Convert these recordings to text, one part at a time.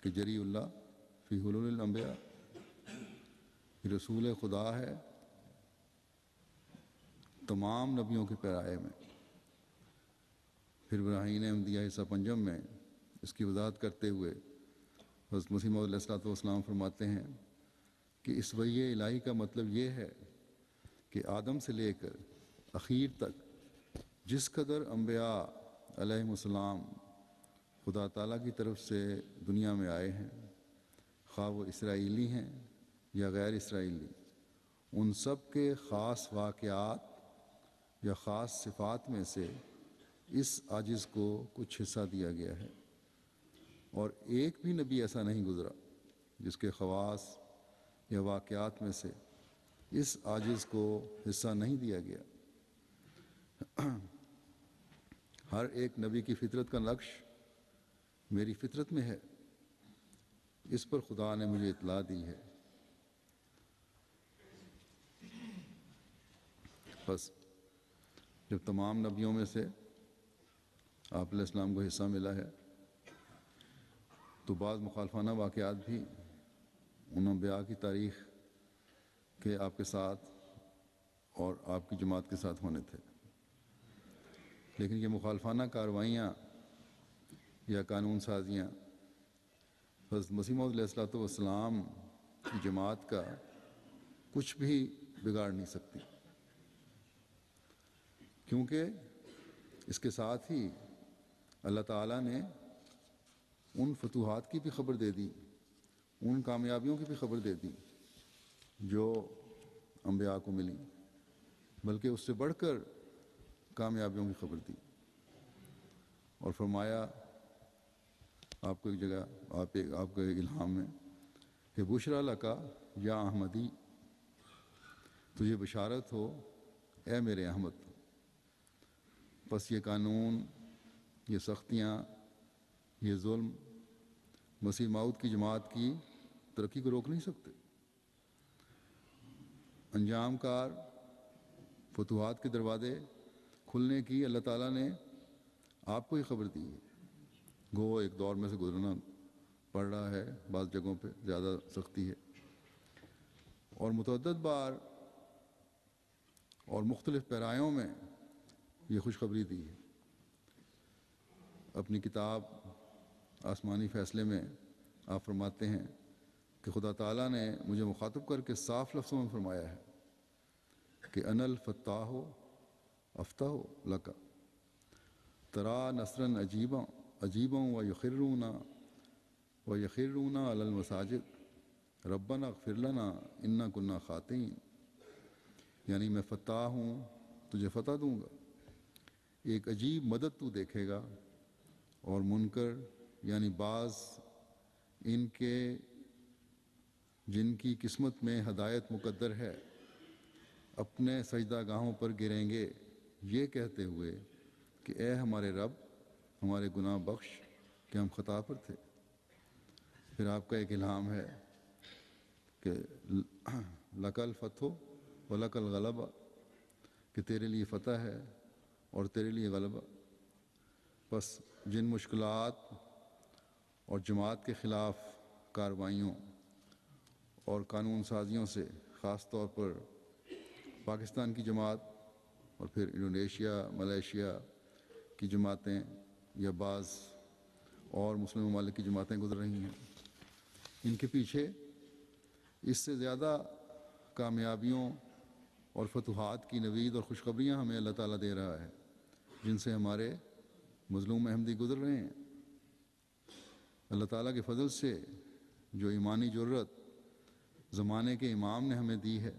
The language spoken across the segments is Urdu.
کہ جری اللہ فی حلول الانبیاء، رسول خدا ہے تمام نبیوں کے پیرائے میں۔ پھر براہین احمدیہ حصہ پنجم میں اس کی وضاحت کرتے ہوئے حضرت مسیح موعود علیہ الصلوۃ والسلام فرماتے ہیں کہ اس وحی الہی کا مطلب یہ ہے کہ آدم سے لے کر اخیر تک جس قدر انبیاء علیہم السلام خدا تعالیٰ کی طرف سے دنیا میں آئے ہیں، خواہ وہ اسرائیلی ہیں یا غیر اسرائیلی، ان سب کے خاص واقعات یا خاص صفات میں سے اس عاجز کو کچھ حصہ دیا گیا ہے، اور ایک بھی نبی ایسا نہیں گزرا جس کے خواص یا واقعات میں سے اس عاجز کو حصہ نہیں دیا گیا۔ ہر ایک نبی کی فطرت کا نقش میری فطرت میں ہے، اس پر خدا نے مجھے اطلاع دی ہے۔ بس جب تمام نبیوں میں سے آپ علیہ السلام کو حصہ ملا ہے تو بعض مخالفانہ واقعات بھی ان انبیاء کی تاریخ کے آپ کے ساتھ اور آپ کی جماعت کے ساتھ ہونے تھے، لیکن یہ مخالفانہ کارروائیاں یا قانون سازیاں حضرت مسیح موعود علیہ الصلوۃ والسلام کی جماعت کا کچھ بھی بگاڑ نہیں سکتی، کیونکہ اس کے ساتھ ہی اللہ تعالیٰ نے ان فتوحات کی بھی خبر دے دی، ان کامیابیوں کی بھی خبر دے دی جو انبیاء کو ملی، بلکہ اس سے بڑھ کر کامیابیوں کی خبر دی، اور فرمایا آپ کو ایک جگہ آپ کو ایک الہام میں کہ بشریٰ لکا یا احمدی، تجھے بشارت ہو اے میرے احمد۔ پس یہ قانون، یہ سختیاں، یہ ظلم مسیح موعود کی جماعت کی ترقی کو روک نہیں سکتے۔ انجام کار فتوحات کے دروازے کھلنے کی اللہ تعالیٰ نے آپ کو ہی خبر دی ہے۔ گو ایک دور میں سے گزرنا پڑ رہا ہے، بعض جگہوں پہ زیادہ سختی ہے، اور متعدد بار اور مختلف پیرایوں میں یہ خوشخبری دی ہے۔ اپنی کتاب آسمانی فیصلے میں آپ فرماتے ہیں کہ خدا تعالیٰ نے مجھے مخاطب کر کے صاف لفظوں میں فرمایا ہے کہ انا الفتاح افتح لک ترا نصرا عجیبا ویخرون علی المساجد ربنا اغفر لنا انا کنا خاطئین، یعنی میں فتاح ہوں، تجھے فتح دوں گا، ایک عجیب مدد تو دیکھے گا، اور منکر یعنی بعض ان کے جن کی قسمت میں ہدایت مقدر ہے اپنے سجدہ گاہوں پر گریں گے، یہ کہتے ہوئے کہ اے ہمارے رب، ہمارے گناہ بخش کہ ہم خطا پر تھے۔ پھر آپ کا ایک الہام ہے کہ لک الفتح و لک الغلبہ، کہ تیرے لیے فتح ہے اور تیرے لیے غلبہ۔ بس جن مشکلات اور جماعت کے خلاف کارروائیوں اور قانون سازیوں سے خاص طور پر پاکستان کی جماعت اور پھر انڈونیشیا، ملیشیا کی جماعتیں یا بعض اور مسلم ممالک کی جماعتیں گزر رہی ہیں، ان کے پیچھے اس سے زیادہ کامیابیوں اور فتوحات کی نوید اور خوشخبریاں ہمیں اللہ تعالیٰ دے رہا ہے، جن سے ہمارے مظلوم احمدی گزر رہے ہیں۔ اللہ تعالیٰ کے فضل سے جو ایمانی جرت زمانے کے امام نے ہمیں دی ہے،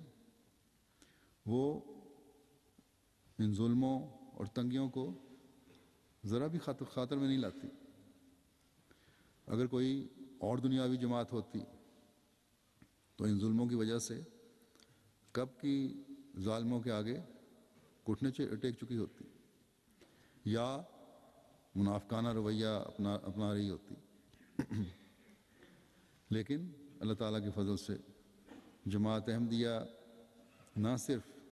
وہ ان ظلموں اور تنگیوں کو ذرا بھی خاطر میں نہیں لاتی۔ اگر کوئی اور دنیاوی جماعت ہوتی تو ان ظلموں کی وجہ سے کب کی ظالموں کے آگے گھٹنے ٹیک چکی ہوتی یا منافقانہ رویہ اپنا رہی ہوتی، لیکن اللہ تعالیٰ کے فضل سے جماعت احمدیہ نہ صرف